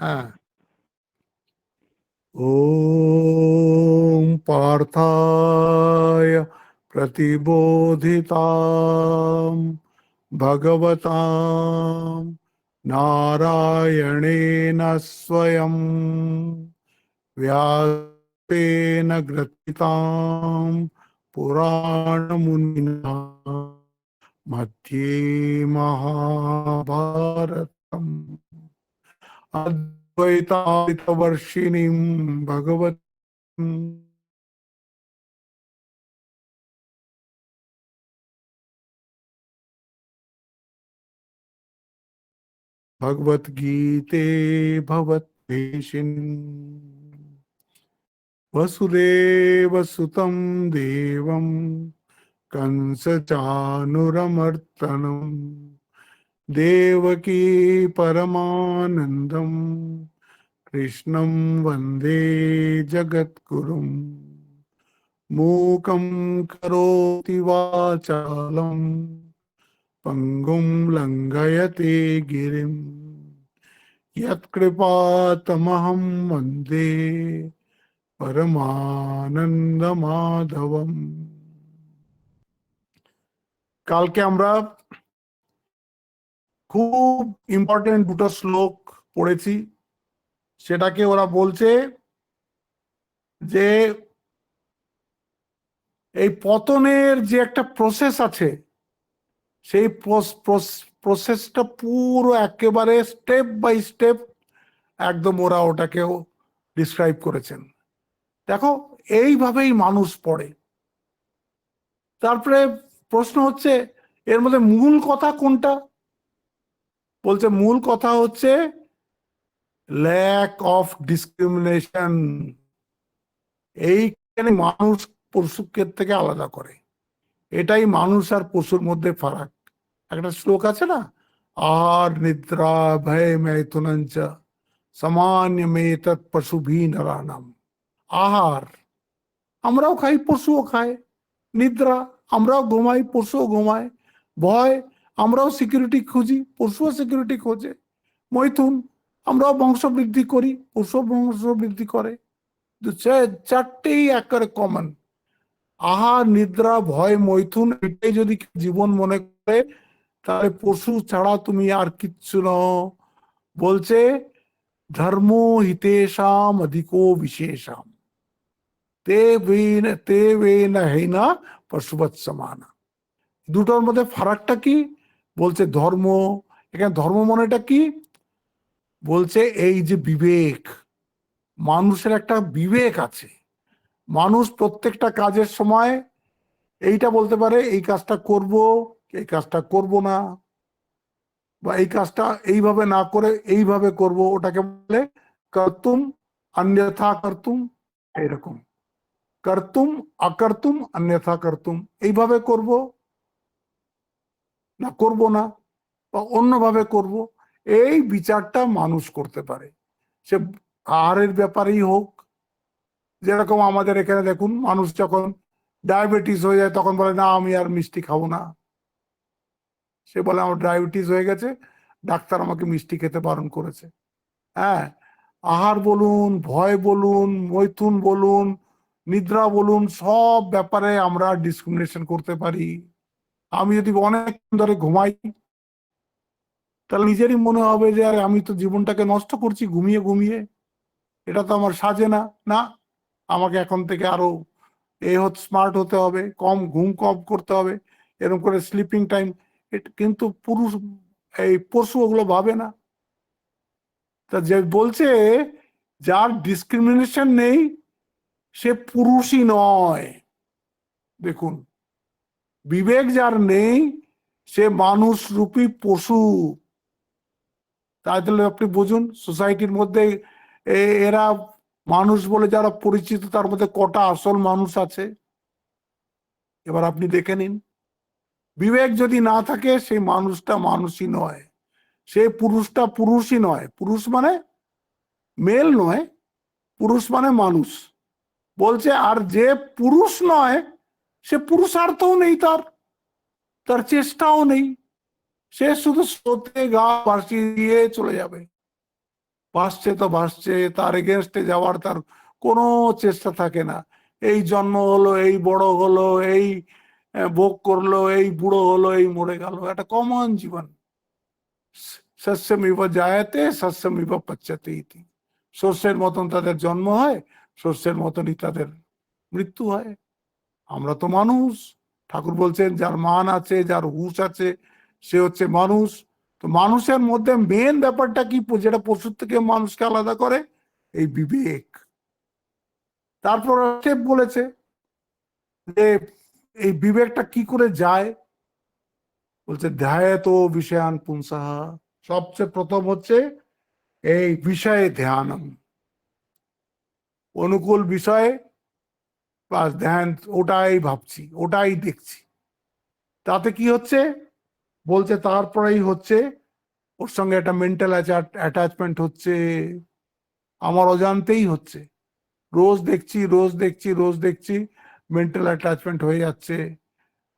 হ্যাঁ। ওম পার্থায় প্রতিবোধিতাম ভগবতাম নারায়ণেন স্বয়ং व्यासेन ग्रथितां पुराणमुनिना मध्ये महाभारतम् अद्वैतामृतवर्षिणीं भगवतीं भगवद्गीते भवद्वेषिणीं वसुदेवसुतं देवं कंसचाणूरमर्दनं देवकी परमानन्दं कृष्णं वन्दे जगद्गुरुं मूकं करोति वाचालं पंगुं लंघयते गिरिं यत्कृपातमहं वन्दे परमानन्दमाधवम्। কালকে আমরা খুব ইম্পর্টেন্ট দুটো শ্লোক পড়েছি। সেটাকে ওরা বলছে যে এই পতনের যে একটা প্রসেস আছে, সেই প্রসেসটা পুরো একেবারে স্টেপ বাই স্টেপ একদম ওরা ওটাকেও ডিসক্রাইব করেছেন। দেখো, এইভাবেই মানুষ পড়ে। তারপরে প্রশ্ন হচ্ছে এর মধ্যে মূল কথা কোনটা? বলছে মূল কথা হচ্ছে ল্যাক অফ ডিসক্রিমিনেশন। এইখানে মানুষ পশুকে থেকে আলাদা করে, এটাই মানুষ আর পশুর মধ্যে ফারাক। একটা শ্লোক আছে না, আর নিদ্রা ভয় मैथुनञ्च সামান্যমেতৎ পশুভি নরানাম। আহার আমরাও খাই, পশুও খায়। নিদ্রা আমরাও ঘুমাই, পশুও ঘুমায়। ভয় আমরাও সিকিউরিটি খুঁজি, পশুও সিকিউরিটি খোঁজে। মৈথুন আমরাও বংশ বৃদ্ধি করি, পশুও বংশ বৃদ্ধি করে। চারটেই একেবারে কমন। আহার নিদ্রা ভয় মৈথুন, এটাই যদি জীবন মনে করে তাহলে পশু ছাড়া তুমি আর কিচ্ছু নও। বলছে ধর্ম হিতেশাম অধিকো বিশেষাম তে বেন হেনা পশুবৎ সমানা। দুটোর মধ্যে ফারাকটা কি? বলছে ধর্ম। এখানে ধর্ম মনেটা কি? বলছে এই যে বিবেক, মানুষের একটা বিবেক আছে। মানুষ প্রত্যেকটা কাজের সময় এইটা বলতে পারে এই কাজটা করব, এই কাজটা করব না, বা এই কাজটা এইভাবে না করে এইভাবে করব। ওটাকে বলে কর্তুম অন্যথা কর্তুম। এরকম কর্তুম অকর্তুম অন্যথা কর্তুম, এইভাবে করব না করব না, বা অন্যভাবে করব। এই বিচারটা মানুষ করতে পারে। সে আহারের ব্যাপারেই হোক, যেরকম আমাদের এখানে দেখুন, মানুষ যখন ডায়াবেটিস হয়ে যায় তখন বলে না আমি আর মিষ্টি খাবো না। সে বলে আমার ডায়াবেটিস হয়ে গেছে, ডাক্তার আমাকে মিষ্টি খেতে বারণ করেছে। হ্যাঁ, আহার বলুন, ভয় বলুন, মৈথুন বলুন, নিদ্রা বলুন, সব ব্যাপারে আমরা ডিসক্রিমিনেশন করতে পারি। আমি যদি অনেক ধরে ঘুমাই তাহলে নিজেরই মনে হবে যে আরে আমি তো জীবনটাকে নষ্ট করছি ঘুমিয়ে ঘুমিয়ে, এটা তো আমার সাজে না। না, আমাকে এখন থেকে আরো স্মার্ট হতে হবে, কম ঘুম কম করতে হবে, এরকম করে স্লিপিং টাইম। কিন্তু পুরুষ এই পশু ওগুলো ভাবে না। তা যে বলছে যার ডিসক্রিমিনেশন নেই সে পুরুষই নয়। দেখুন, বিবেক যার নেই সে মানুষ রূপী পশু। তাহলে আপনি বুঝুন সোসাইটির মধ্যে এরা মানুষ বলে যারা পরিচিত তার মধ্যে কটা আসল মানুষ আছে এবার আপনি দেখে নিন। বিবেক যদি না থাকে সেই মানুষটা মানুষই নয়, সেই পুরুষটা পুরুষই নয়। পুরুষ মানে মেল নয়, পুরুষ মানে মানুষ। বলছে আর যে পুরুষ নয় সে পুরুষার্থও নেই, তার তার চেষ্টাও নেই। সে শুধু স্রোতে গা ভাসিয়ে দিয়ে চলে যাবে। ভাসছে তো ভাসছে, তার এগেনস্টে যাওয়ার তার কোনো চেষ্টা থাকে না। এই জন্ম হলো, এই বড় হলো, এই ভোগ করলো, এই বুড়ো হলো, এই মরে গেল, একটা কমন জীবন। শস্যমিব জায়তে শস্যমিব পচ্যতে ইতি। শস্যের মতন তাদের জন্ম হয়, শস্যের মতনই তাদের মৃত্যু হয়। আমরা তো মানুষ। ঠাকুর বলছেন যার মান আছে, যার হুঁশ আছে, সে হচ্ছে মানুষ। তো মানুষের মধ্যে মেন ব্যাপারটা কি, যেটা পশুর থেকে মানুষকে আলাদা করে? এই বিবেক। তারপর স্টেপ বলেছে যে এই বিবেকটা কি করে যায়, বলছে ধ্যায়তো বিষয়ান পুংসাহা। সবচেয়ে প্রথম হচ্ছে এই বিষয়ে ধ্যানম, অনুকূল বিষয়ে প্লাস ধ্যান, ওটাই ভাবছি, ওটাই দেখছি। তাতে কি হচ্ছে বলছে, তারপরেই হচ্ছে ওর সঙ্গে একটা মেন্টাল অ্যাটাচমেন্ট হচ্ছে, আমার অজান্তেই হচ্ছে। রোজ দেখছি, রোজ দেখছি, রোজ দেখছি, মেন্টাল অ্যাটাচমেন্ট হয়ে যাচ্ছে।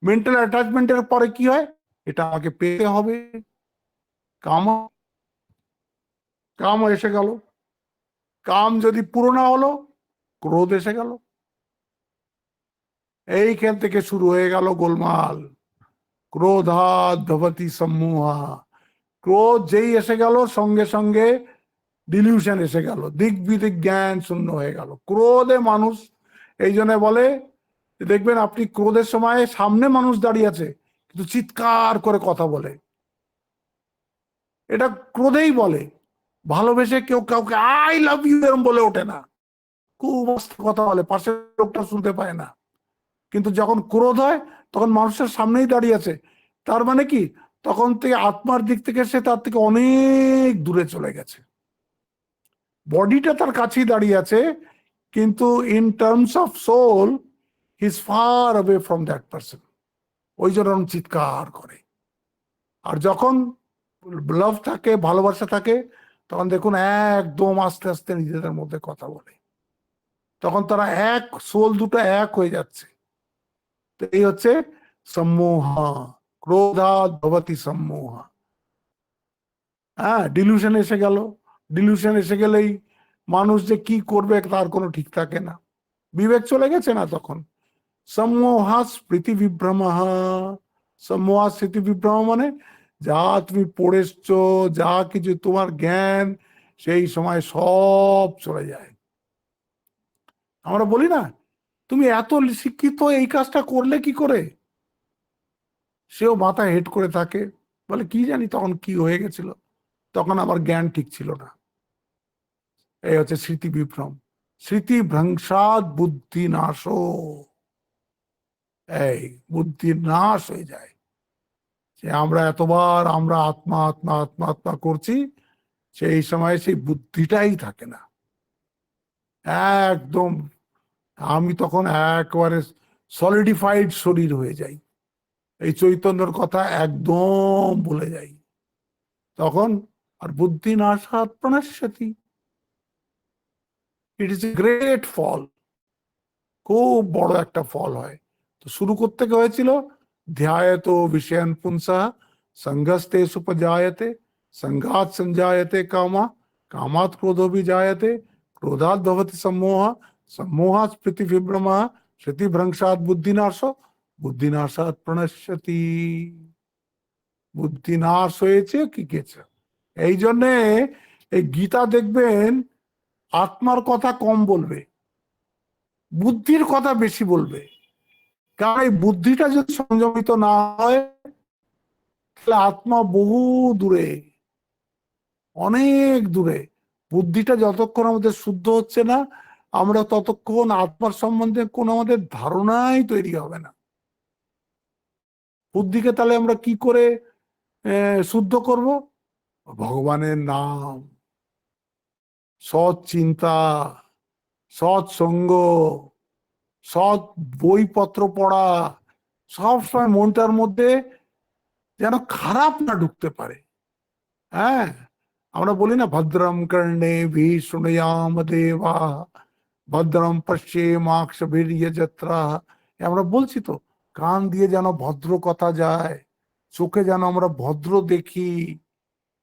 মেন্টাল অ্যাটাচমেন্টের পরে কি হয়, এটা আমাকে পেতে হবে। কাম, কাম এসে গেল। কাম যদি পুরো না হলো, ক্রোধ এসে গেল। এইখান থেকে শুরু হয়ে গেল গোলমাল। ক্রোধাৎ ভবতি সম্মোহা। ক্রোধ যেই এসে গেল, সঙ্গে সঙ্গে ডিলিউশন এসে গেল, দিক বিদিক জ্ঞান শূন্য হয়ে গেল। ক্রোধে মানুষ, এই জন্য বলে, দেখবেন আপনি ক্রোধের সময় সামনে মানুষ দাঁড়িয়ে আছে কিন্তু চিৎকার করে কথা বলে, এটা ক্রোধেই বলে। ভালোবেসে কেউ কাউকে আই লাভ ইউ এরম বলে ওঠে না, খুব আস্তে কথা বলে, পাশের লোকটা শুনতে পায় না। কিন্তু যখন ক্রোধ হয় তখন মানুষের সামনেই দাঁড়িয়ে আছে, তার মানে কি, তখন থেকে আত্মার দিক থেকে সে তার থেকে অনেক দূরে চলে গেছে। বডিটা তার কাছেই দাঁড়িয়ে আছে, কিন্তু in terms of soul he is far away from that person. ওই জন্য চিৎকার করে। আর যখন লাভ থাকে, ভালোবাসা থাকে, তখন দেখুন একদম আস্তে আস্তে নিজেদের মধ্যে কথা বলে, তখন তারা এক, সোল দুটো এক হয়ে যাচ্ছে। তো এই হচ্ছে সম্মোহা। ক্রোধাৎ ভবতি সম্মোহা। হ্যাঁ, ডিলিউশন এসে গেল। ডিলিউশন এসে গেলেই মানুষ যে কি করবে তার কোনো ঠিক থাকে না, বিবেক চলে গেছে না তখন। সম্মোহা স্মৃতি বিভ্রম। সম্মোহা স্মৃতি বিভ্রম মানে যা তুমি পড়েছ, যা কিছু তোমার জ্ঞান, সেই সময় সব চলে যায়। আমরা বলি না, তুমি এত শিক্ষিত, এই কাজটা করলে কি করে? সেও মাথায় হেড করে থাকে, বলে কি জানি তখন কি হয়ে গেছিল, তখন আবার জ্ঞান ঠিক ছিল না। এই হচ্ছে স্মৃতি বিভ্রম। স্মৃতি ভ্রংসাৎ বুদ্ধি নাশ। এই বুদ্ধি নাশ হয়ে যায়, যে আমরা এতবার আমরা আত্মা আত্মা আত্মা আত্মা করছি, সেই সময় সেই বুদ্ধিটাই থাকে না একদম। আমি তখন একবারে সলিডিফাইড শরীর হয়ে যাই, এই চৈতন্যর কথা একদম ভুলে যাই তখন। আর বুদ্ধি নাশাৎ প্রণশ্যতি, ইট ইজ এ গ্রেট ফল, খুব বড় একটা ফল হয়। তো শুরু করতে হয়েছিল ধ্যায়তো বিষয়ান পুংসা সংঘস্তে সুপজায়তে সংঘাত संजायते कामा कामात् क्रोधो विजायते क्रोधात् भवति सम्मोहः सम्मोहात् स्मृति विभ्रमः स्मृति भ्रंशात् बुद्धिनाशो बुद्धिनाशात् प्रणश्यति। বুদ্ধিনাশ হয়েছে কি গেছে। এই জন্যে এই গীতা দেখবেন আত্মার কথা কম বলবে, বুদ্ধির কথা বেশি বলবে। কারণ এই বুদ্ধিটা যদি সংযমিত না হয়, তাহলে আত্মা বহু দূরে, অনেক দূরে। বুদ্ধিটা যতক্ষণ আমাদের শুদ্ধ হচ্ছে না, আমরা ততক্ষণ আত্মার সম্বন্ধে কোনো আমাদের ধারণাই তৈরি হবে না। বুদ্ধিকে তাহলে আমরা কি করে শুদ্ধ করব? ভগবানের নাম, সৎ চিন্তা, সৎ সঙ্গ, সৎ বইপত্র পড়া, সবসময় মনটার মধ্যে যেন খারাপ না ঢুকতে পারে। হ্যাঁ, আমরা বলি না ভদ্রম কর্ণে শৃণুয়াম দেবা ভদ্রম পশ্যেমাক্ষভির্যজত্রা। আমরা বলছি তো, কান দিয়ে যেন ভদ্র কথা যায়, চোখে যেন আমরা ভদ্র দেখি।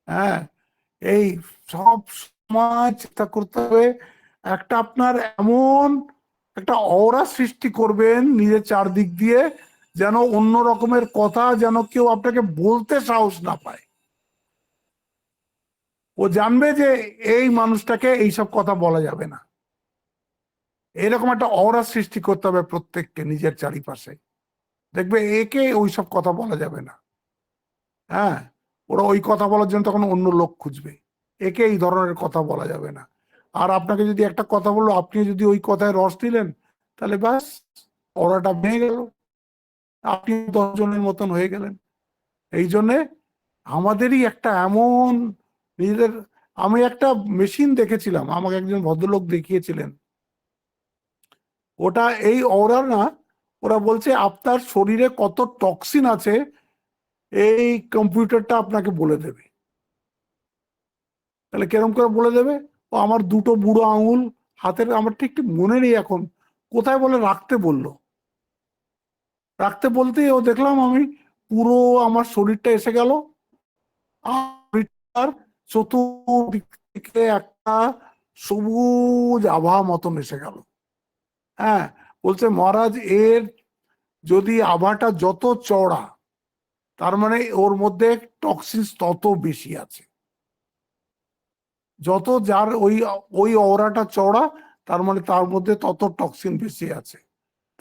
হ্যাঁ, এই সব সময় চেষ্টা করতে হবে একটা আপনার এমন একটা অরা সৃষ্টি করবেন নিজের চারদিক দিয়ে, যেন অন্য রকমের কথা যেন কেউ আপনাকে বলতে সাহস না পায়। ও জানবে যে এই মানুষটাকে এইসব কথা বলা যাবে না। এরকম একটা অরা সৃষ্টি করতে হবে প্রত্যেককে নিজের চারিপাশে। দেখবে একে ওইসব কথা বলা যাবে না। হ্যাঁ, ওরা ওই কথা বলার জন্য তখন অন্য লোক খুঁজবে। একে এই ধরনের কথা বলা যাবে না। আর আপনাকে যদি একটা কথা বললো, আপনি যদি ওই কথায় রস দিলেন, তাহলে ব্যাস অরাটা ভেঙে গেল, আপনি 10 জনের মতন হয়ে গেলেন। এই জন্যে আমাদেরই একটা এমন নিজেদের, আমি একটা মেশিন দেখেছিলাম, আমাকে একজন ভদ্রলোক দেখিয়েছিলেন। ওটা এই অরা না, ওরা বলছে আপনার শরীরে কত টক্সিন আছে এই কম্পিউটারটা আপনাকে বলে দেবে। তাহলে কেরম করে বলে দেবে? ও আমার দুটো বুড়ো আঙুল হাতের, আমার ঠিক ঠিক মনে নেই এখন কোথায় বলে রাখতে বললো, রাখতে বলতেই ও দেখলাম আমি পুরো আমার শরীরটা এসে গেল, আর চতুর্দিক থেকে একটা সবুজ আভা মতন এসে গেল। হ্যাঁ, বলছে মহারাজ এর যদি আভাটা যত চওড়া, তার মানে ওর মধ্যে টক্সিন তত বেশি আছে। যত যার ওই ওই অরাটা চওড়া, তার মানে তার মধ্যে তত টক্সিন বেশি আছে।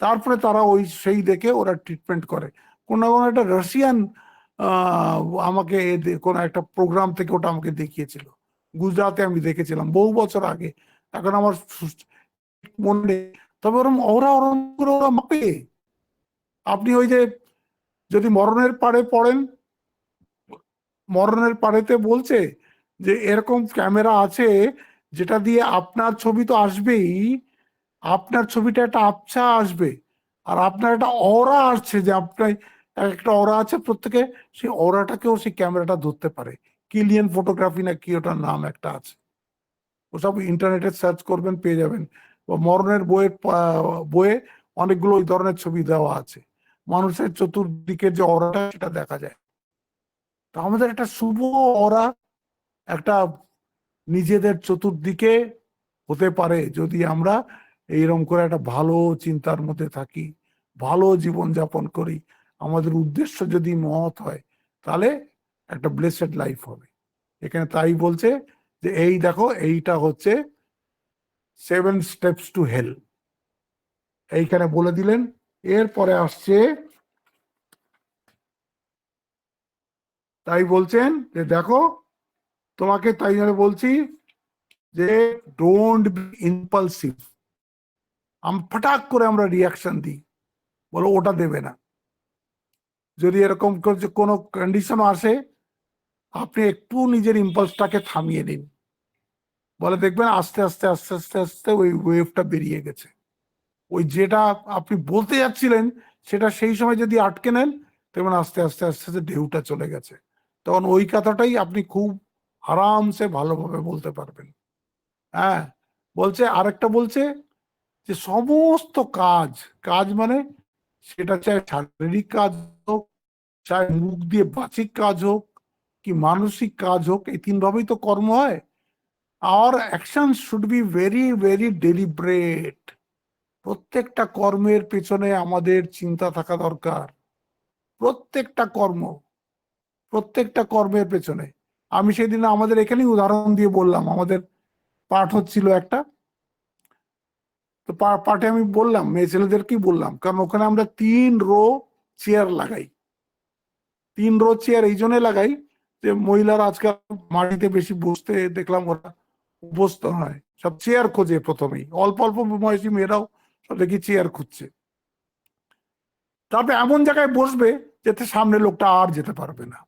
তারপরে তারা ওই সেই দেখে ওরা ট্রিটমেন্ট করে। কোন না কোনো একটা রাশিয়ান আমাকে কোন একটা প্রোগ্রাম থেকে ওটা আমাকে দেখিয়েছিল, গুজরাটে আমি দেখেছিলাম বহু বছর আগে, এখন আমার মনে নেই। তবে ওরম ওরা ওরম করে ওরা মাপে। আপনি ওই যে যদি মরণের পাড়ে পড়েন, মরণের পাড়েতে বলছে যে এরকম ক্যামেরা আছে যেটা দিয়ে আপনার ছবি তো আসবেই, আপনার ছবিটা একটা আবছা আসবে, আর আপনার একটা অরা আসছে যে আপনার একটা অরা আছে প্রত্যেকে, সেই অরাটাকেও সেই ক্যামেরাটা ধরতে পারে। কিলিয়ান ফটোগ্রাফি না কি ওটার নাম একটা আছে, ওসব ইন্টারনেটে সার্চ করবেন পেয়ে যাবেন। মরণের বইয়ে অনেকগুলো ওই ধরনের ছবি দেওয়া আছে, মানুষের চতুর্দিকের যে অরাটা সেটা দেখা যায়। তো আমাদের একটা শুভ অরা একটা নিজেদের চতুর্দিকে হতে পারে যদি আমরা এইরকম করে একটা ভালো চিন্তার মধ্যে থাকি, ভালো জীবন যাপন করি, আমাদের উদ্দেশ্য যদি মহৎ হয়, তাহলে একটা ব্লেসেড লাইফ হবে। এখানে তাই বলছে যে এই দেখো এইটা হচ্ছে 7 স্টেপস টু হেল, এইখানে বলে দিলেন। এরপরে আসছে, তাই বলছেন যে দেখো তোমাকে তাই জন্য বলছি যে ডোন্ট বি ইম্পালসিভ। ফটাক করে আমরা রিয়াকশন দিই, বলো ওটা দেবে না। যদি এরকম কোনো কন্ডিশন আসে, আপনি একটু নিজের ইম্পালসটাকে থামিয়ে দিন, বলে দেখবেন আস্তে আস্তে আস্তে আস্তে আস্তে ওই ওয়েভটা বেরিয়ে গেছে। ওই যেটা আপনি বলতে যাচ্ছিলেন সেটা সেই সময় যদি আটকে নেন, দেখবেন আস্তে আস্তে আস্তে আস্তে ঢেউটা চলে গেছে। তখন ওই কথাটাই আপনি খুব আরামসে ভালোভাবে বলতে পারবেন। হ্যাঁ, বলছে আরেকটা বলছে যে সমস্ত কাজ, কাজ মানে সেটা চাই শারীরিক কাজ হোক, চাই মুখ দিয়ে বাচিক কাজ হোক, কি মানসিক কাজ হোক, এই 3 ভাবেই তো কর্ম হয়। আর action should be very very deliberate. প্রত্যেকটা কর্মের পেছনে আমাদের চিন্তা থাকা দরকার। প্রত্যেকটা কর্ম, প্রত্যেকটা কর্মের পেছনে। আমি সেদিন আমাদের এখানেই উদাহরণ দিয়ে বললাম, আমাদের পাঠ হচ্ছিল একটা, তো পাঠে আমি বললাম মেয়ে ছেলেদেরকেই বললাম, কারণ ওখানে আমরা 3 রো চেয়ার লাগাই। 3 রো চেয়ার এই জন্য লাগাই যে মহিলারা আজকাল মাটিতে বেশি বসতে দেখলাম, ওরা অভ্যস্ত হয়, সব চেয়ার খোঁজে প্রথমেই, অল্প অল্প বয়সী মেয়েরাও সব দেখি চেয়ার খুঁজছে। তারপরে এমন জায়গায় বসবে যাতে সামনে লোকটা আর যেতে পারবে না।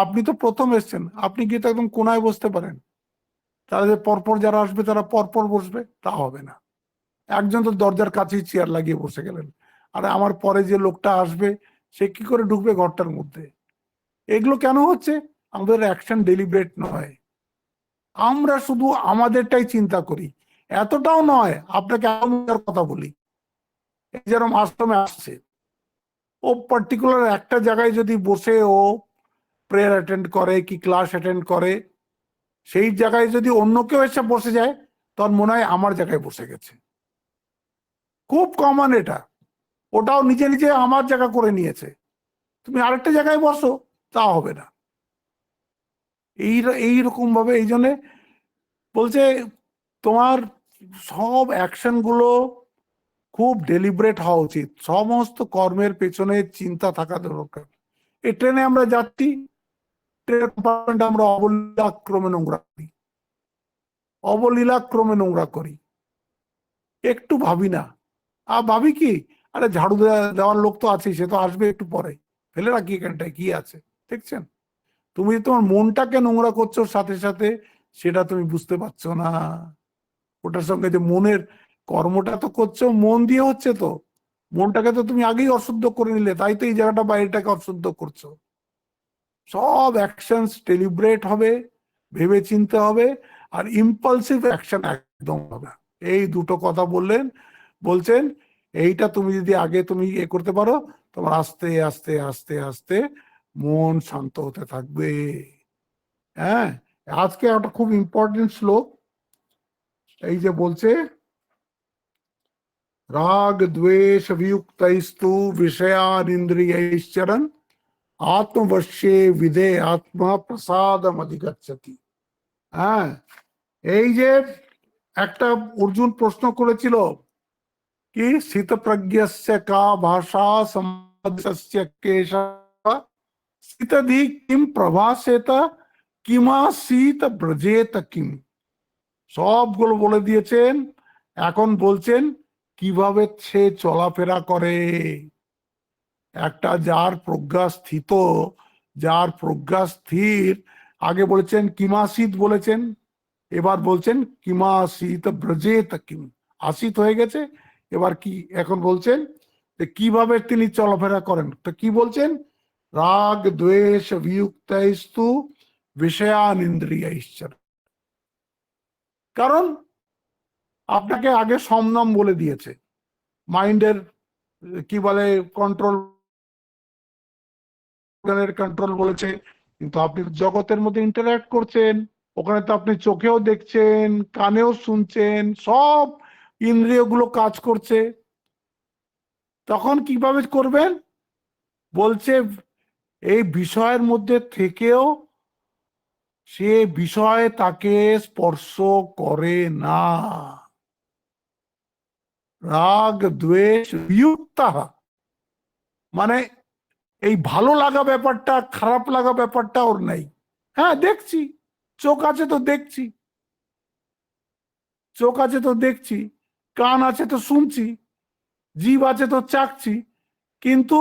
আপনি তো প্রথম এসছেন, আপনি গিয়ে তো একদম কোনায় বসতে পারেন, তাহলে যে পরপর যারা আসবে তারা পরপর বসবে, তা হবে না। একজন তো দরজার কাছেই চেয়ার লাগিয়ে বসে গেলেন, আর আমার পরে যে লোকটা আসবে সে কি করে ঢুকবে ঘরটার মধ্যে? এগুলো কেন হচ্ছে? আমাদের অ্যাকশন ডেলিব্রেট নয়, আমরা শুধু আমাদেরটাই চিন্তা করি। এতটাও নয়, আপনাকে কথা বলি, যেরকম আশ্রমে আসছে, ও পার্টিকুলার একটা জায়গায় যদি বসে ও প্রেয়ার অ্যাটেন্ড করে কি ক্লাস অ্যাটেন্ড করে, সেই জায়গায় যদি অন্য কেউ এসে বসে যায় তখন মনে হয় আমার জায়গায় বসে গেছে। খুব কমন এটা। ওটাও নিজে নিজে আমার জায়গা করে নিয়েছে, তুমি আরেকটা জায়গায় বসো, তা হবে না। এইরকম ভাবে এই জন্যে বলছে তোমার সব অ্যাকশন গুলো খুব ডেলিবারেট হওয়া উচিত, সমস্ত কর্মের পেছনে চিন্তা থাকা দরকার। এই ট্রেনে আমরা যাচ্ছি, ট্রেনের কম্পার্টমেন্ট আমরা অবলীলাক্রমে নোংরা করি, অবলীলাক্রমে নোংরা করি, একটু ভাবি না। আর ভাবি কি, আরে ঝাড়ু দেওয়ার লোক তো আছে, সে তো আসবে একটু পরে, ফেলে রাখি এখানটায় কি আছে। দেখছেন, তুমি তোমার মনটাকে নোংরা করছো সাথে সাথে, সেটা তুমি বুঝতে পারছো না। ওটার সঙ্গে যে মনের কর্মটা তো করছো মন দিয়ে হচ্ছে, তো মনটাকে তো তুমি আগেই অশুদ্ধ করে নিলে, তাই তো এই জায়গাটা বাইরেটাকে অশুদ্ধ করছো। সব অ্যাকশনস ডেলিব্রেট হবে, ভেবে চিনতে হবে, আর ইম্পালসিভ অ্যাকশন একদম হবে না। এই দুটো কথা বললেন, বলছেন এইটা তুমি যদি আগে তুমি করতে পারো, তোমার আস্তে আস্তে আস্তে আস্তে মন শান্ত হতে থাকবে। হ্যাঁ, আজকে একটা খুব ইম্পর্টেন্ট শ্লোক, এই যে বলছে রাগ দ্বেষ বিयुक्तैस्तु विषयानिन्द्रियैश्चरन् আত্মবশ্যে বিদে আত্মা প্রসাদম অধিগচ্ছতি। হ্যাঁ, এই যে একটা অর্জুন প্রশ্ন করেছিল কি স্থিতপ্রজ্ঞস্য কা ভাষা সমাজস্য কেশব স্থিতধি কিম প্রভাসেত কিমাসীত ব্রজেত কিম। সবগুলো বলে দিয়েছেন, এখন বলছেন কিভাবে সে চলাফেরা করে। একটা যার প্রজ্ঞা স্থিত, যার প্রজ্ঞা স্থির, আগে বলেছেন কিমাসিত বলেছেন, এবার বলছেন কিমাসিত ব্রজেত কিম, আসিত হয়ে গেছে। এবার কি এখন বলছেন যে কিভাবে তিনি চলাফেরা করেন, তো কি বলছেন, রাগ দ্বেষ বিयुक्तैस्तु বিষয়ানিন্দ্রিয়ৈশ্চর। কারণ আপনাকে আগে সমনম বলে দিয়েছে, মাইন্ডের কি বলে কন্ট্রোল, কন্ট্রোল বলেছে, কিন্তু আপনি জগতের মধ্যে ইন্টারঅ্যাক্ট করছেন, ওখানে তো আপনি চোখেও দেখছেন, কানেও শুনছেন, সব ইন্দ্রিয়গুলো কাজ করছে। তখন কিভাবে করবেন বলছে, এই বিষয়ের মধ্যে থেকেও সে বিষয় তাকে স্পর্শ করে না। রাগ দ্বেষ বিयुक्त, মানে এই ভালো লাগা ব্যাপারটা, খারাপ লাগা ব্যাপারটা ওর নাই। হ্যাঁ দেখছি, চোখ আছে তো দেখছি, চোখ আছে তো দেখছি, কান আছে তো শুনছি, জিভ আছে তো চাকছি, কিন্তু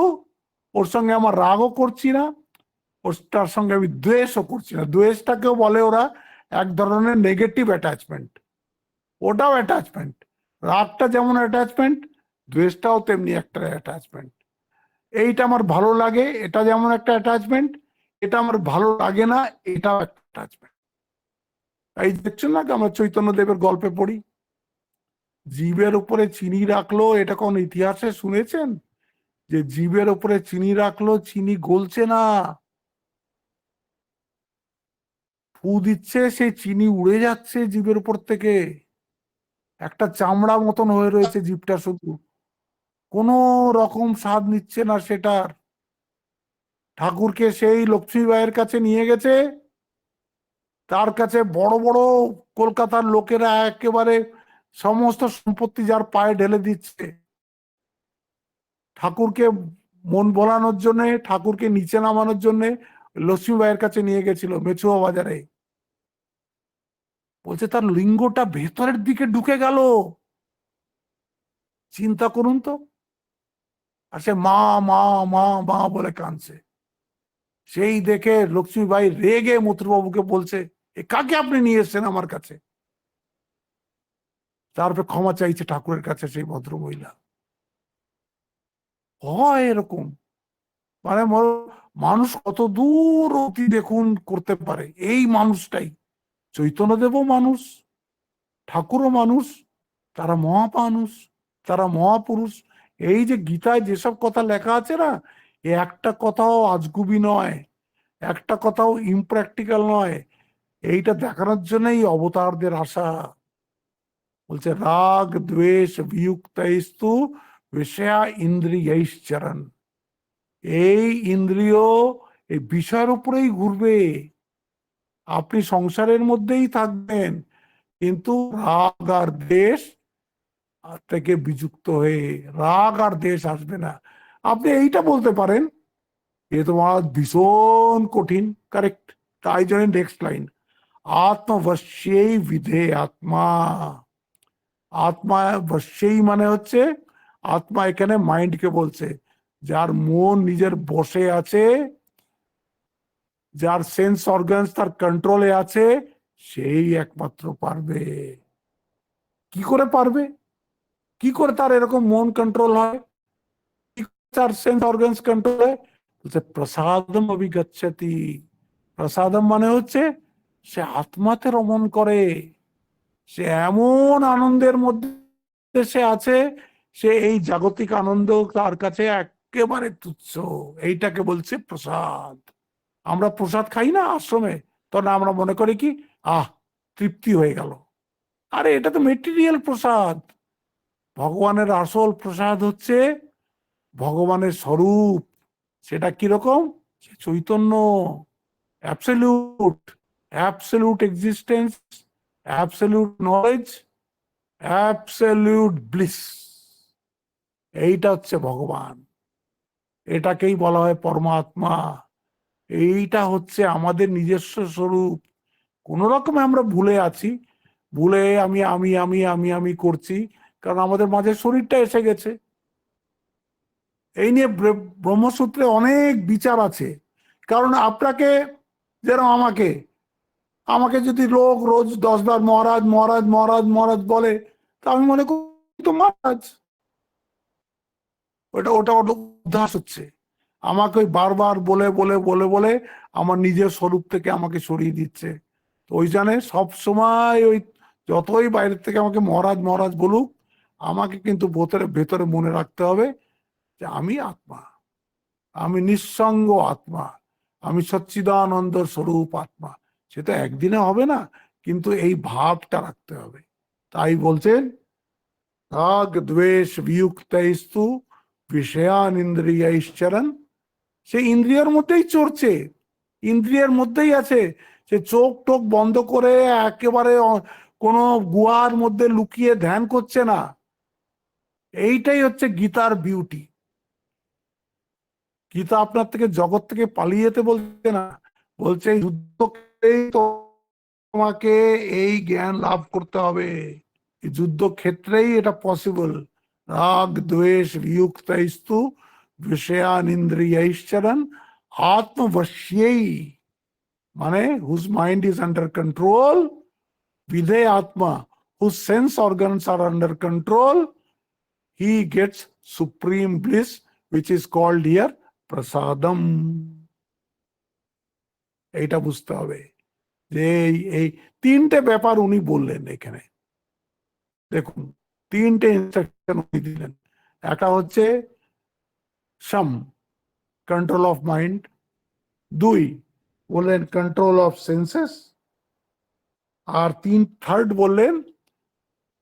ওর সঙ্গে আমার রাগও করছি না, ওটার সঙ্গে আমি দ্বেষও করছি না। দ্বেষটাকেও বলে ওরা এক ধরনের নেগেটিভ অ্যাটাচমেন্ট, ওটাও অ্যাটাচমেন্ট। রাগটা যেমন অ্যাটাচমেন্ট, দ্বেষটাও তেমনি একটা অ্যাটাচমেন্ট। এইটা আমার ভালো লাগে, এটা যেমন একটা অ্যাটাচমেন্ট, এটা আমার ভালো লাগে না, এটাও একটা অ্যাটাচমেন্ট। এই দেখছেন না, আমরা চৈতন্যদেবের গল্পে পড়ি, জীবের উপরে চিনি রাখলো, এটা কোন ইতিহাসে শুনেছেন যে জীবের উপরে চিনি রাখলো, চিনি গলছে না, ফু দিচ্ছে, সেই চিনি উড়ে যাচ্ছে জীবের উপর থেকে, একটা চামড়া মতন হয়ে রয়েছে জীবটা, শুধু কোনো রকম স্বাদ নিচ্ছে না সেটার। ঠাকুরকে সেই লক্ষ্মীবাইয়ের কাছে নিয়ে গেছে, তার কাছে বড় বড় কলকাতার লোকেরা একেবারে সমস্ত সম্পত্তি যার পায়ে ঢেলে দিচ্ছে, ঠাকুরকে মন ভোলানোর জন্য, ঠাকুরকে নিচে নামানোর জন্য লক্ষ্মীবাইয়ের কাছে নিয়ে গেছিল মেচুয়া বাজারে। বলছে তার লিঙ্গটা ভেতরের দিকে ঢুকে গেল, চিন্তা করুন তো। আর সে মা মা মা মা বলে কাঁদছে। সেই দেখে লক্ষ্মীবাই রেগে মথুরবাবুকে বলছে, এ কাকে আপনি নিয়ে এসছেন আমার কাছে। তারপরে ক্ষমা চাইছে ঠাকুরের কাছে সেই ভদ্র মহিলা। হয় এরকম, মানে মানুষ কত দূর অতি দেখুন করতে পারে। এই মানুষটাই, চৈতন্যদেবও মানুষ, ঠাকুরও মানুষ, তারা মহামানুষ, তারা মহাপুরুষ। এই যে গীতায় যেসব কথা লেখা আছে না, এ একটা কথাও আজগুবি নয়, একটা কথাও ইমপ্র্যাকটিক্যাল নয়। এইটা দেখানোর জন্যই অবতারদের আশা। বলছে রাগ দ্বেষ বিযুক্তস্তু বিষয়া ইন্দ্রিয়ৈশ্চরণ। এই ইন্দ্রিয় এই বিষয়ের উপরেই ঘুরবে। আপনি সংসারের মধ্যেই থাকবেন, কিন্তু রাগ আর দেশ থেকে বিযুক্ত হয়ে রাগ আর দেশ আসবে না। আপনি এইটা বলতে পারেন, এ তোমার ভীষণ কঠিন, কারেক্ট। তাই জন্য নেক্সট লাইন, আত্মবশ্যেই বিধে আত্মা। আত্মা বশ্যেই মানে হচ্ছে, আত্মা এখানে মাইন্ডকে বলছে, যার মন নিজের বশে আছে, যার সেন্স অর্গানস তার কন্ট্রোলে আছে, সেই একমাত্র পারবে। কি করে পারবে? কি করে তার এরকম মন কন্ট্রোল হয়, তার সেন্স অর্গানস কন্ট্রোল হয়? বলছে প্রসাদম অভিগচ্ছতি। প্রসাদম মানে হচ্ছে সে আত্মাতে রমণ করে, সে এমন আনন্দের মধ্যে সে আছে, সে এই জাগতিক আনন্দ তার কাছে একেবারে তুচ্ছ। এইটাকে বলছে প্রসাদ। আমরা প্রসাদ খাই না আশ্রমে, তখন আমরা মনে করি কি, আহ তৃপ্তি হয়ে গেল। আরে এটা তো মেটেরিয়াল প্রসাদ। ভগবানের আসল প্রসাদ হচ্ছে ভগবানের স্বরূপ। সেটা কিরকম? সে চৈতন্য, absolute, absolute existence, absolute knowledge, absolute bliss. এইটা হচ্ছে ভগবান। এটাকেই বলা হয় পরমাত্মা। এইটা হচ্ছে আমাদের নিজস্ব স্বরূপ। কোন রকমে আমরা ভুলে আছি, ভুলে আমি করছি, কারণ আমাদের মাঝে শরীরটা এসে গেছে। এই নিয়ে ব্রহ্মসূত্রে অনেক বিচার আছে। কারণ আপনাকে, যেন আমাকে আমাকে যদি লোক রোজ 10 বার মহারাজ মহারাজ মহারাজ মহারাজ বলে, তা আমি মনে করি তো মহারাজ। ওটা ওটা ওটা অভ্যাস হচ্ছে। আমাকে ওই বারবার বলে বলে বলে বলে আমার নিজের স্বরূপ থেকে আমাকে সরিয়ে দিচ্ছে। তো ওই জানে সব সময় ওই যতই বাইরের থেকে আমাকে মহারাজ মহারাজ বলুক, আমাকে কিন্তু ভেতরে ভেতরে মনে রাখতে হবে যে আমি আত্মা, আমি নিঃসঙ্গ আত্মা, আমি সচ্চিদানন্দ স্বরূপ আত্মা। সেটা একদিনে হবে না, কিন্তু এই ভাবটা রাখতে হবে। তাই বলছেন রাগ দ্বেষ বিযুক্তস্তু বিষয়ান ইন্দ্রিয়ৈশ্চরণ। সে ইন্দ্রিয়ের মধ্যেই চড়ছে, ইন্দ্রিয়ের মধ্যেই আছে। সে চোখ টোক বন্ধ করে একেবারে কোনো গুহার মধ্যে লুকিয়ে ধ্যান করছে না। এইটাই হচ্ছে গীতার বিউটি। গীতা আপনার থেকে জগৎ থেকে পালিয়ে যেতে বলছে না, বলছে এই যুদ্ধ করেই তোমাকে এই জ্ঞান লাভ করতে হবে। এই যুদ্ধক্ষেত্রেই এটা পসিবল। রাগ দ্বেষ বিযুক্তস্তু বিষয়ান ইন্দ্রিয়ৈশ্চরণ আত্মবশ্যেই, মানে whose mind is under control, বিধে আত্মা whose sense organs are under control, he gets supreme bliss which is called here prasadam. এইটা বুঝতে হবে যে এই তিনটে ব্যাপার উনি বললেন এখানে। দেখুন, তিনটে ইনস্ট্রাকশন উনি দিলেন। একটা হচ্ছে সাম, কন্ট্রোল অফ মাইন্ড। দুই বললেন কন্ট্রোল অফ সেন্সেস। আর থার্ড বললেন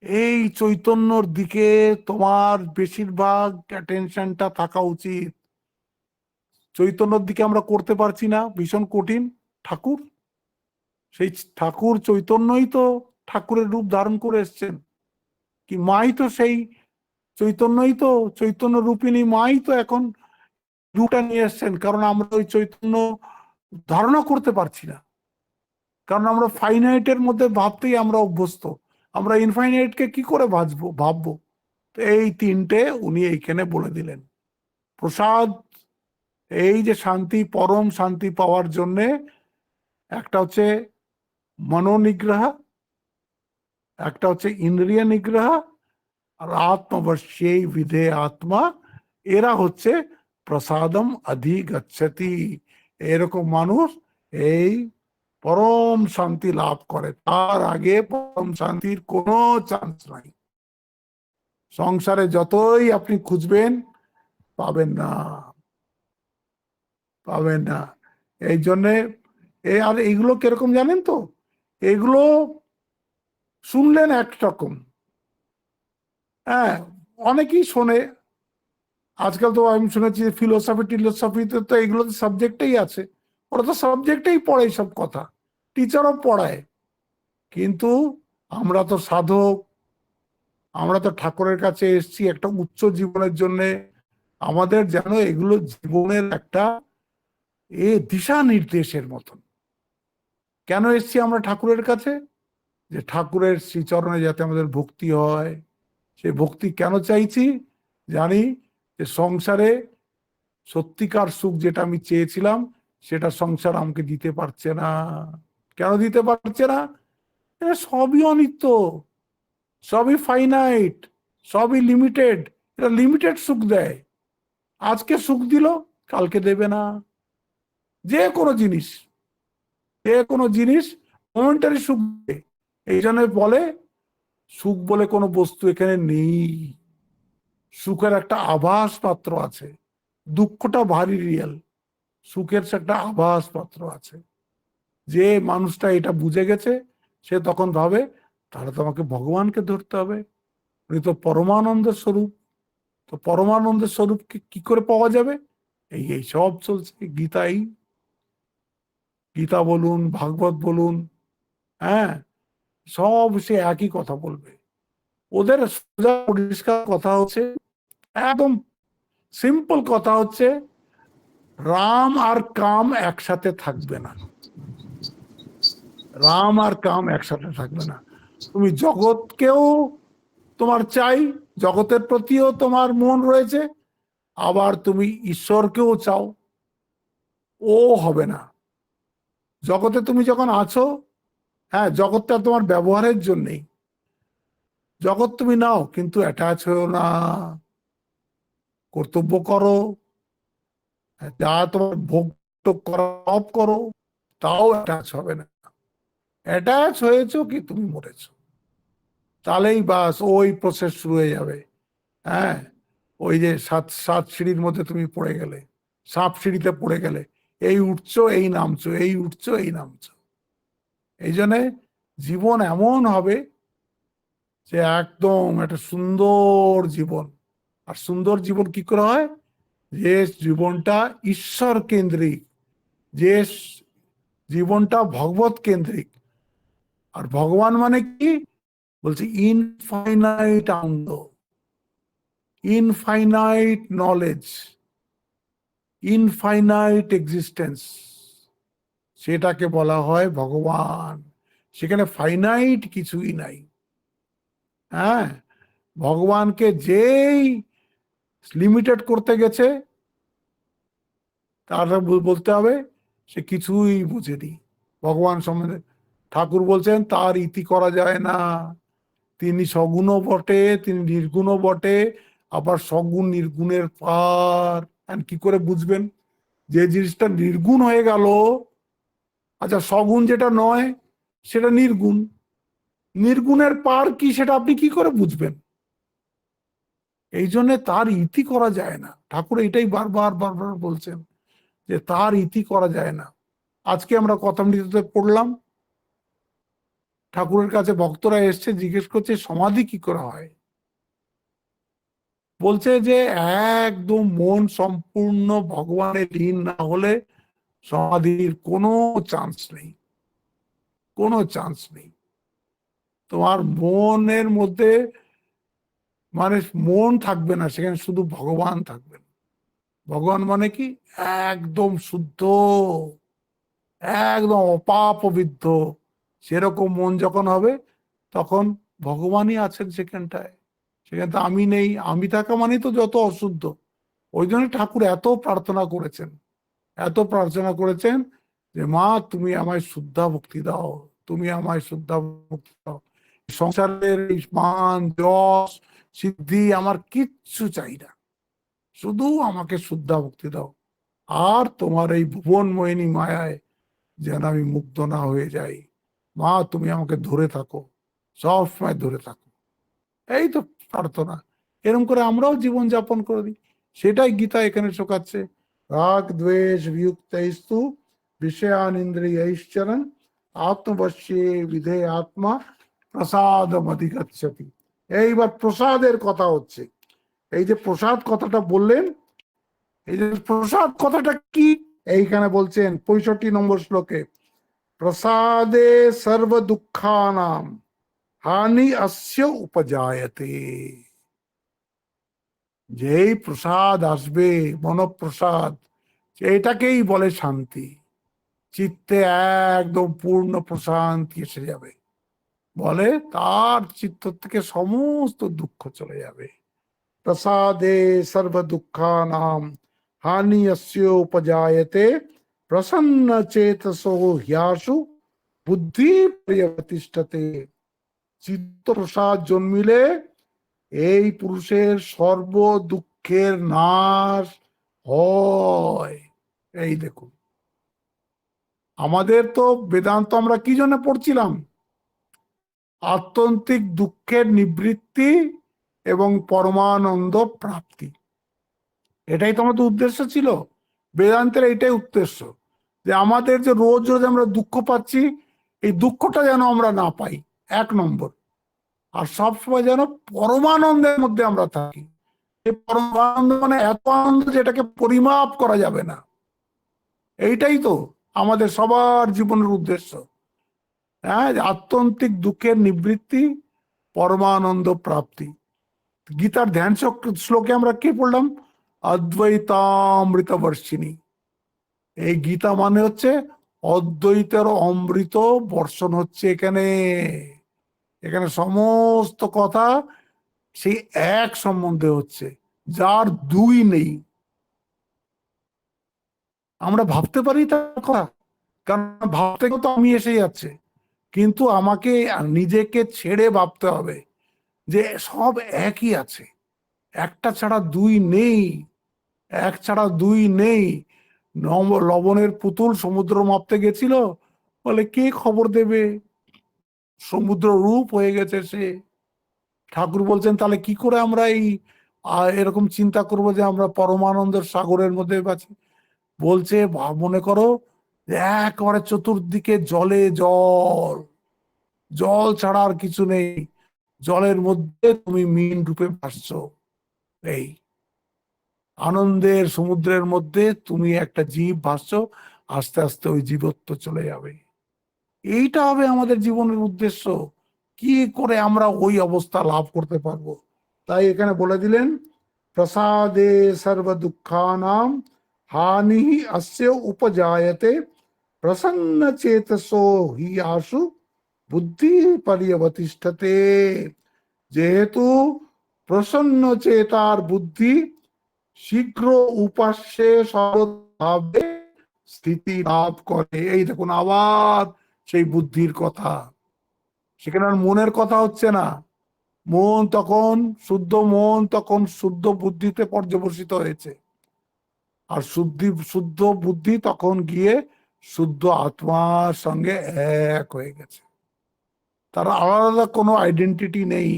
এই চৈতন্যর দিকে তোমার বেশিরভাগ অ্যাটেনশনটা থাকা উচিত। চৈতন্যর দিকে আমরা করতে পারছি না, ভীষণ কঠিন। ঠাকুর, সেই ঠাকুর চৈতন্যই তো ঠাকুরের রূপ ধারণ করে এসছেন। কি মাই তো সেই চৈতন্যই তো, চৈতন্য রূপিণী মাই তো এখন রূপটা নিয়ে এসছেন। কারণ আমরা ওই চৈতন্য ধারণা করতে পারছি না, কারণ আমরা ফাইনাইটের মধ্যে ভাবতেই আমরা অভ্যস্ত। আমরা ইনফাইনাইটকে কি করে ভাববো? তো এই তিনটে উনি এইখানে বলে দিলেন। প্রসাদ, এই যে শান্তি, পরম শান্তি পাওয়ার জন্যে একটা হচ্ছে মনোনিগ্রহ, একটা হচ্ছে ইন্দ্রিয় নিগ্রহ, আর আত্মবশ্যেই বিধে আত্মা। এরা হচ্ছে প্রসাদম অধিগচ্ছতি। এরকম মানুষ এই পরম শান্তি লাভ করে। তার আগে পরম শান্তির কোনো চান্স নাই। সংসারে যতই আপনি খুঁজবেন, পাবেন না, পাবেন না। এই জন্যে আর এইগুলো কিরকম জানেন তো, এগুলো শুনলেন একরকম, হ্যাঁ, অনেকেই শোনে। আজকাল তো আমি শুনেছি ফিলোসফি টিলোসফিতে তো এগুলো তো সাবজেক্টেই আছে, ওরা তো সাবজেক্টেই পড়ে এইসব কথা, টিচারও পড়ায়। কিন্তু আমরা তো সাধক, আমরা তো ঠাকুরের কাছে এসেছি একটা উচ্চ জীবনের জন্য। আমাদের যেন এগুলো জীবনের একটা দিশা নির্দেশের মতন। কেন এসেছি আমরা ঠাকুরের কাছে? যে ঠাকুরের শ্রীচরণে যাতে আমাদের ভক্তি হয়। সেই ভক্তি কেন চাইছি? জানি যে সংসারে সত্যিকার সুখ যেটা আমি চেয়েছিলাম সেটা সংসার আমাকে দিতে পারছে না। কেন দিতে পারছে না? সবই অনিত্য, সবই ফাইনাইট, সবই লিমিটেড। এটা লিমিটেড সুখ দেয়, আজকে সুখ দিল কালকে দেবে না। যে কোনো জিনিস, যে কোনো জিনিস মোমেন্টারি সুখ দেয়। এই জন্য বলে সুখ বলে কোনো বস্তু এখানে নেই, সুখের একটা আভাস মাত্র আছে। দুঃখটা ভারী রিয়েল, সুখের একটা আভাস মাত্র আছে। যে মানুষটা এটা বুঝে গেছে সে তখন ভাবে তাহলে তো আমাকে ভগবানকে ধরতে হবে, উনি তো পরমানন্দের স্বরূপ। তো পরমানন্দের স্বরূপকে কি করে পাওয়া যাবে? এই সব চলছে গীতাই, গীতা বলুন ভাগবত বলুন, হ্যাঁ, সব সে একই কথা বলবে। ওদের সোজা পরিষ্কার কথা হচ্ছে, একদম সিম্পল কথা হচ্ছে, রাম আর কাম একসাথে থাকবে না। রাম আর কাম একসাথে থাকবে না। তুমি জগৎকেও তোমার চাই, জগতের প্রতিও তোমার মন রয়েছে, আবার তুমি ঈশ্বরকেও চাও, ও হবে না। জগতে তুমি যখন আছো, হ্যাঁ, জগৎটা তোমার ব্যবহারের জন্যই, জগৎ তুমি নাও কিন্তু অ্যাটাচ হয়েও না, কর্তব্য করো, যা তোমার ভোগ টোগ করা সব করো, তাও অ্যাটাচ হবে না। অ্যাটাচ হয়েছো কি তুমি মরেছো, তাহলেই বাস ওই প্রসেস শুরু হয়ে যাবে। হ্যাঁ, ওই যে সাত সাত সিঁড়ির মধ্যে তুমি পড়ে গেলে, সাপ সিঁড়িতে পড়ে গেলে, এই উঠছো এই নামছো, এই উঠছো এই নামছো। এই জন্যে জীবন এমন হবে যে একদম একটা সুন্দর জীবন। আর সুন্দর জীবন কি করে হয়? যে জীবনটা ঈশ্বর কেন্দ্রিক, যে জীবনটা ভগবত কেন্দ্রিক। আর ভগবান মানে কি? বলছে ইনফাইনাইট আনন্দ, ইনফাইনাইট নলেজ, ইনফাইনাইট এক্সিস্টেন্স, সেটাকে বলা হয় ভগবান। সেখানে ফাইনাইট কিছুই নাই। হ্যাঁ, ভগবানকে যেই লিমিটেড করতে গেছে তার বলতে হবে সে কিছুই বুঝেনি ভগবান সম্বন্ধে। ঠাকুর বলছেন তার ইতি করা যায় না, তিনি সগুণও বটে, তিনি নির্গুণও বটে, আবার সগুণ নির্গুণের পার। কি করে বুঝবেন যে জিনিসটা নির্গুণ হয়ে গেল? আচ্ছা, সগুণ যেটা নয় সেটা নির্গুণ, নির্গুণের পার কি সেটা আপনি কি করে বুঝবেন? এই জন্য তার ইতি করা যায় না। ঠাকুর এটাই বারবার বারবার বলছেন যে তার ইতি করা যায় না। আজকে আমরা কথামৃততে পড়লাম, ঠাকুরের কাছে ভক্তরা এসছে জিজ্ঞেস করছে সমাধি কি করে হয়। বলছে যে একদম মন সম্পূর্ণ ভগবানের লীন না হলে সমাধির কোনো চান্স নেই, কোনো চান্স নেই। তোমার মনের মধ্যে মানে মন থাকবে না, সেখানে শুধু ভগবান থাকবেন। ভগবান মানে কি? একদম শুদ্ধ, একদম অপাপবিদ্ধ। সেরকম মন যখন হবে তখন ভগবানই আছেন সেখানটায়। সেখানে তো আমি নেই, আমি থাকা মানে তো যত অশুদ্ধ। ওই জন্য ঠাকুর এত প্রার্থনা করেছেন, এত প্রার্থনা করেছেন যে মা তুমি আমায় শুদ্ধা ভক্তি দাও, তুমি আমায় শুদ্ধা ভক্তি দাও। সংসারের মান যশ সিদ্ধি আমার কিচ্ছু চাই না, শুধু আমাকে শুদ্ধা ভক্তি দাও। আর তোমার এই ভুবন মোহিনী মায়ায় যেন আমি মুগ্ধ না হয়ে যাই। মা তুমি আমাকে ধরে থাকো, সব সময় ধরে থাকো। এই তো প্রার্থনা। এরকম করে আমরাও জীবন যাপন করে দিই। সেটাই গীতা এখানে শোকাচ্ছে। রাগ দ্বেষ বিযুক্তস্তু বিষয়ান ইন্দ্রিয়ৈশ্চরণ আত্মবশ্যে বিধে আত্মা প্রসাদম অধিগচ্ছতি। এইবার প্রসাদের কথা হচ্ছে। এই যে প্রসাদ কথাটা বললেন, এই যে প্রসাদ কথাটা কি এইখানে বলছেন 65 নম্বর শ্লোকে, প্রসাদে সর্ব দুঃখানাম হানি অস্য উপজায়তে। যেই প্রসাদ আসবে, মনপ্রসাদ, এটাকেই বলে শান্তি। চিত্তে একদম পূর্ণ প্রশান্তি এসে যাবে, বলে তার চিত্ত থেকে সমস্ত দুঃখ চলে যাবে। প্রসাদে সর্ব দুঃখানাম হানি অস্য উপজায়তে প্রসন্ন চেতসো হ্যাসু বুদ্ধি পর্যবতিষ্ঠতে। চিত্ত প্রসাদ জন্মিলে এই পুরুষের সর্ব দুঃখের নাশ হয়। এই দেখুন, আমাদের তো বেদান্ত আমরা কি জন্য পড়ছিলাম? আত্যন্তিক দুঃখের নিবৃত্তি এবং পরমানন্দ প্রাপ্তি, এটাই তো আমাদের উদ্দেশ্য ছিল। বেদান্তের এইটাই উদ্দেশ্য, যে আমাদের যে রোজ রোজ আমরা দুঃখ পাচ্ছি, এই দুঃখটা যেন আমরা না পাই, 1 নম্বর। আর সবসময় যেন পরমানন্দের মধ্যে আমরা থাকি। এই পরমানন্দ মানে এত আনন্দ যেটাকে পরিমাপ করা যাবে না। এইটাই তো আমাদের সবার জীবনের উদ্দেশ্য। হ্যাঁ, আত্যন্তিক দুঃখের নিবৃত্তি, পরমানন্দ প্রাপ্তি। গীতার ধ্যান শ্লোকে আমরা কি পড়লাম? অদ্বৈতামৃত বর্ষিনী। এই গীতা মানে হচ্ছে অদ্বৈতের অমৃত বর্ষণ হচ্ছে এখানে। এখানে সমস্ত কথা সেই এক সম্বন্ধে হচ্ছে, যার দুই নেই। আমরা ভাবতে পারি তার কথা, কারণ ভাবতে তো আমি এসে যাচ্ছে, কিন্তু আমাকে নিজেকে ছেড়ে ভাবতে হবে যে সব একই আছে, একটা ছাড়া দুই নেই, এক ছাড়া দুই নেই। লবণের পুতুল সমুদ্র মাপতে গেছিল, বলে কে খবর দেবে, সমুদ্র রূপ হয়ে গেছে সে। ঠাকুর বলছেন তাহলে কি করে আমরা এই এরকম চিন্তা করব যে আমরা পরমানন্দের সাগরের মধ্যে আছি? বলছে মনে করো যে একেবারে চতুর্দিকে জলে জল, জল ছাড়া আর কিছু নেই, জলের মধ্যে তুমি মীন রূপে ভাসছো। এই আনন্দের সমুদ্রের মধ্যে তুমি একটা জীব ভাসছো, আস্তে আস্তে ওই জীবত্ব চলে যাবে। এইটা হবে আমাদের জীবনের উদ্দেশ্য। কি করে আমরা ওই অবস্থা লাভ করতে পারবো? তাই এখানে বলে দিলেন, প্রসাদে সর্ব দুঃখানাম হানি অস্য উপজায়তে প্রসন্ন চেতসো হি আশু বুদ্ধি পর্যবতিষ্ঠতে। যেহেতু প্রসন্ন চেতার বুদ্ধি শীঘ্র উপাস্যে সর্বভাবে স্থিতি লাভ করে। এই দেখুন আবার সেই বুদ্ধির কথা, সেখানে আর মনের কথা হচ্ছে না। মন তখন শুদ্ধ বুদ্ধিতে পর্যবসিত হয়েছে, আর শুদ্ধ বুদ্ধি তখন গিয়ে শুদ্ধ আত্মার সঙ্গে এক হয়ে গেছে। তার আলাদা কোনো আইডেন্টিটি নেই।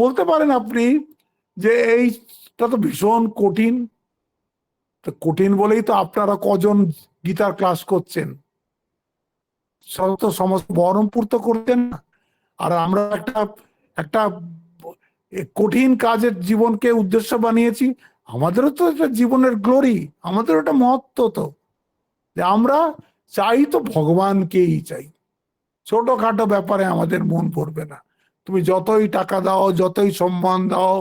বলতে পারেন আপনি যে এইটা তো ভীষণ কঠিন। তো কঠিন বলেই তো আপনারা কজন গীতার ক্লাস করছেন, তো সমস্ত বহরমপুর তো করতেন না। আর আমরা একটা একটা কঠিন কাজের জীবনকে উদ্দেশ্য বানিয়েছি। আমাদেরও তো এটা জীবনের গ্লোরি, আমাদের ওটা মহত্ব তো, যে আমরা চাই তো ভগবানকেই চাই। ছোটখাটো ব্যাপারে আমাদের মন পড়বে না। তুমি যতই টাকা দাও, যতই সম্মান দাও,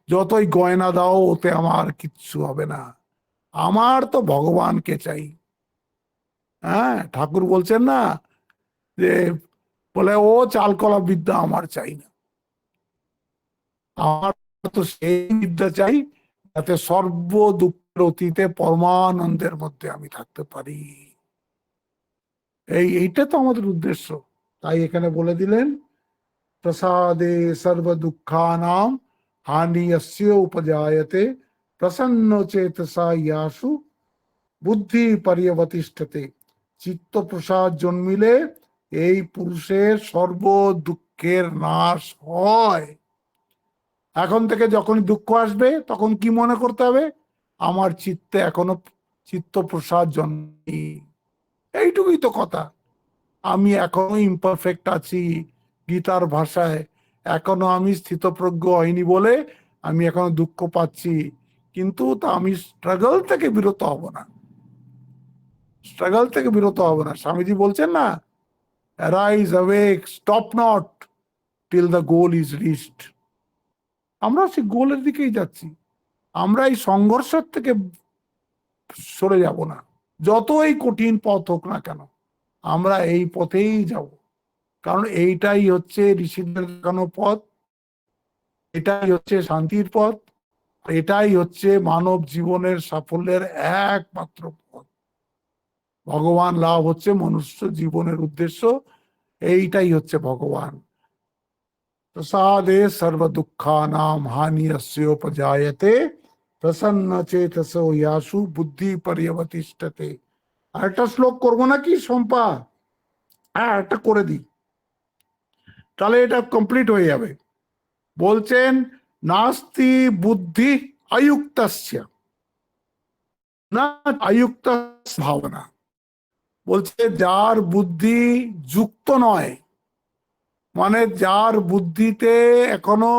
যতই গয়না দাও, ওতে আমার কিচ্ছু হবে না। আমার তো ভগবানকে চাই। হ্যাঁ, ঠাকুর বলছেন না যে, বলে ও চালকলা বিদ্যা আমার চাই না, আমার তো সেই বিদ্যা চাই যাতে সর্ব দুঃখের অতীতে পরমানন্দের মধ্যে আমি থাকতে পারি। এইটা তো আমাদের উদ্দেশ্য। তাই এখানে বলে দিলেন, প্রসাদে সর্ব দুঃখানাম হানি অস্য উপজায়তে প্রসন্ন চেতসা ইয়াসু বুদ্ধি পর্যবতিষ্ঠতে। চিত্ত প্রসাদ জন্মিলে এই পুরুষের সর্ব দুঃখের নাশ হয়। এখন থেকে যখন দুঃখ আসবে তখন কি মনে করতে হবে? আমার চিত্তে এখনো চিত্ত প্রসাদ জন্মেনি, এইটুকুই তো কথা। আমি এখনো ইমপারফেক্ট আছি, গীতার ভাষায় এখনো আমি স্থিতপ্রজ্ঞ হয়নি বলে আমি এখনো দুঃখ পাচ্ছি, কিন্তু তা আমি স্ট্রাগল থেকে বিরত হব না, স্ট্রাগল থেকে বিরত হব না। স্বামীজি বলছেন না, arise awake stop not till the goal is reached. আমরা সেই গোলের দিকেই যাচ্ছি, আমরা এই সংঘর্ষের থেকে সরে যাব না, যতই কঠিন পথ হোক না কেন আমরা এই পথেই যাব। কারণ এইটাই হচ্ছে ঋষিদের দেখানো পথ, এটাই হচ্ছে শান্তির পথ, এটাই হচ্ছে মানব জীবনের সাফল্যের একমাত্র পথ। ভগবান লাভ হচ্ছে মনুষ্য জীবনের উদ্দেশ্য, এইটাই হচ্ছে ভগবান। প্রসাদে সর্ব দুঃখানাম হানিয়স্যোপজায়তে প্রসন্ন চেতসো ইয়াসু বুদ্ধি পর্যবতিষ্ঠতে। আর একটা শ্লোক করবো নাকি শম্পা? হ্যাঁ, একটা করে দিই, তাহলে এটা কমপ্লিট হয়ে যাবে। বলছেন নাস্তি বুদ্ধি আয়ুক্তস্য না আয়ুক্ত ভাবনা। বলছে যার বুদ্ধি যুক্ত নয়, মানে যার বুদ্ধিতে এখনো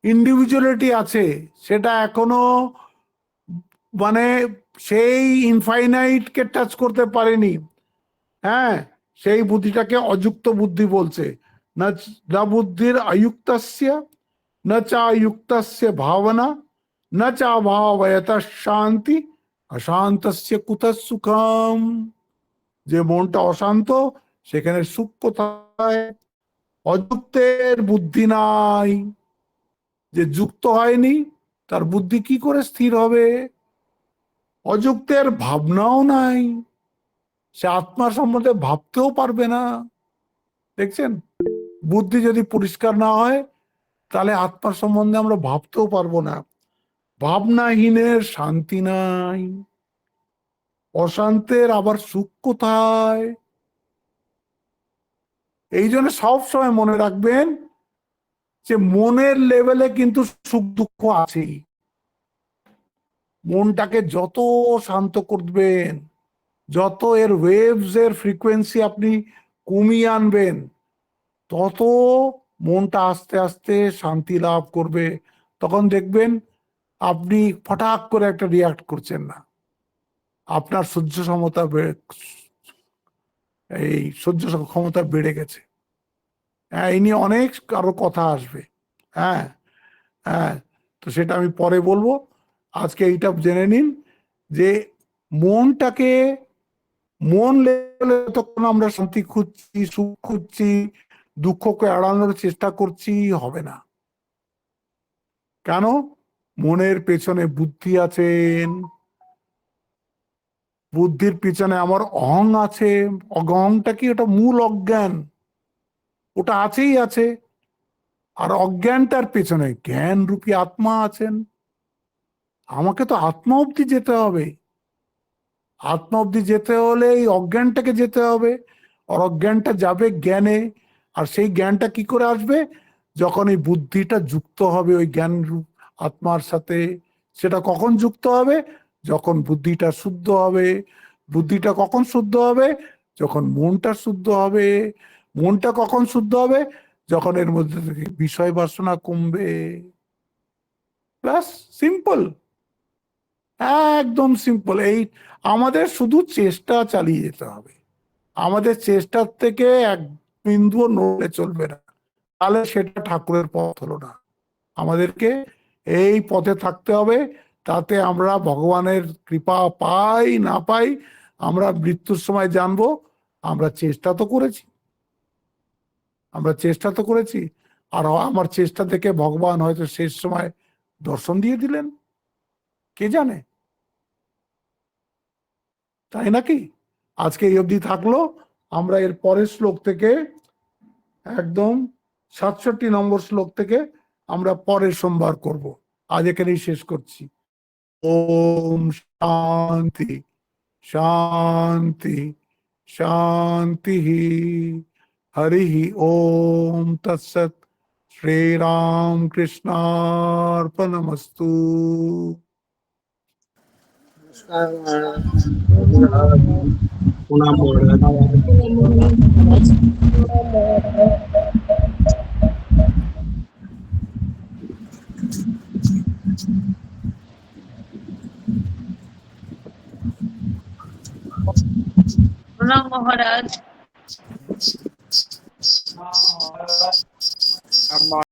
ইন্ডিভিজুয়ালিটি আছে, সেটা এখনো মানে সেই ইনফাইনাইটকে টাচ করতে পারেনি, হ্যাঁ, সেই বুদ্ধিটাকে অযুক্ত বুদ্ধি বলছে। না বুদ্ধির আয়ুক্তস্য न चायुक्तस्य भावना न चाभावयत শান্তি অশান্তস্য কুতঃ সুখম। যে মনটা অশান্ত সেখানে সুখ কোথায়? অযুক্তের বুদ্ধি নাই, যে যুক্ত হয়নি তার বুদ্ধি কি করে স্থির হবে? অযুক্তের ভাবনাও নাই, সে আত্মা সম্বন্ধে ভাবতেও পারবে না। দেখছেন, বুদ্ধি যদি পরিষ্কার না হয় তাহলে আত্মার সম্বন্ধে আমরা ভাবতেও পারবো না। ভাবনাহীনের শান্তি নাই, অশান্তের আবার সুখ কোথায়? এই জন্য সবসময় মনে রাখবেন যে মনের লেভেলে কিন্তু সুখ দুঃখ আছেই। মনটাকে যত শান্ত করবেন, যত এর ওয়েভস এর ফ্রিকোয়েন্সি আপনি কমিয়ে আনবেন, তত মনটা আস্তে আস্তে শান্তি লাভ করবে। তখন দেখবেন আপনি ফটাক করে একটা রিয়াক্ট করছেন না, আপনার সহ্য ক্ষমতা এই সহ্য ক্ষমতা বেড়ে গেছে। হ্যাঁ, এই নিয়ে অনেক আরো কথা আসবে। হ্যাঁ, হ্যাঁ, তো সেটা আমি পরে বলবো। আজকে এইটা জেনে নিন যে মনটাকে, মন লেভেলে যতক্ষণ আমরা শান্তি খুঁজছি, সুখ খুঁজছি, দুঃখকে এড়ানোর চেষ্টা করছি, হবে না। কেন? মনের পেছনে বুদ্ধি আছেন, বুদ্ধির পিছনে আমার অহং আছে। অহংটা কি? ওটা মূল অজ্ঞান, ওটা আছেই আছে। আর অজ্ঞানটার পেছনে জ্ঞান রূপী আত্মা আছেন। আমাকে তো আত্মা অব্দি যেতে হবে, আত্মা অব্দি যেতে হলে এই অজ্ঞানটাকে যেতে হবে। আর অজ্ঞানটা যাবে জ্ঞানে, আর সেই জ্ঞানটা কি করে আসবে? যখন এই বুদ্ধিটা যুক্ত হবে ওই জ্ঞান রূপ আত্মার সাথে। সেটা কখন যুক্ত হবে? যখন বুদ্ধিটা শুদ্ধ হবে। বুদ্ধিটা কখন শুদ্ধ হবে? যখন মনটা শুদ্ধ হবে। মনটা কখন শুদ্ধ হবে? যখন এর মধ্যে থেকে বিষয় বাসনা কমবে। ব্যাস, সিম্পল, একদম সিম্পল। এই আমাদের শুধু চেষ্টা চালিয়ে যেতে হবে, আমাদের চেষ্টার থেকে এক বিন্দুও নড়লে চলবে না, তাহলে সেটা ঠাকুরের পথ হলো না। আমাদেরকে এই পথে থাকতে হবে, তাতে আমরা ভগবানের কৃপা পাই না পাই আমরা মৃত্যুর সময় জানবো। আমরা চেষ্টা তো করেছি, আমরা চেষ্টা তো করেছি। আর আমার চেষ্টা থেকে ভগবান হয়তো শেষ সময় দর্শন দিয়ে দিলেন, কে জানে, তাই নাকি? আজকে এই অবধি থাকলো। আমরা এর পরের শ্লোক থেকে একদম 67 নম্বর শ্লোক থেকে আমরা পরের সোমবার করব। আজ এখানেই শেষ করছি। ওম শান্তি শান্তি শান্তি। হরি ওম তৎসৎ। শ্রীরাম কৃষ্ণার্পণমস্তু। नमस्कार महाराज। প্রণাম মহারাজ। প্রণাম মহারাজ।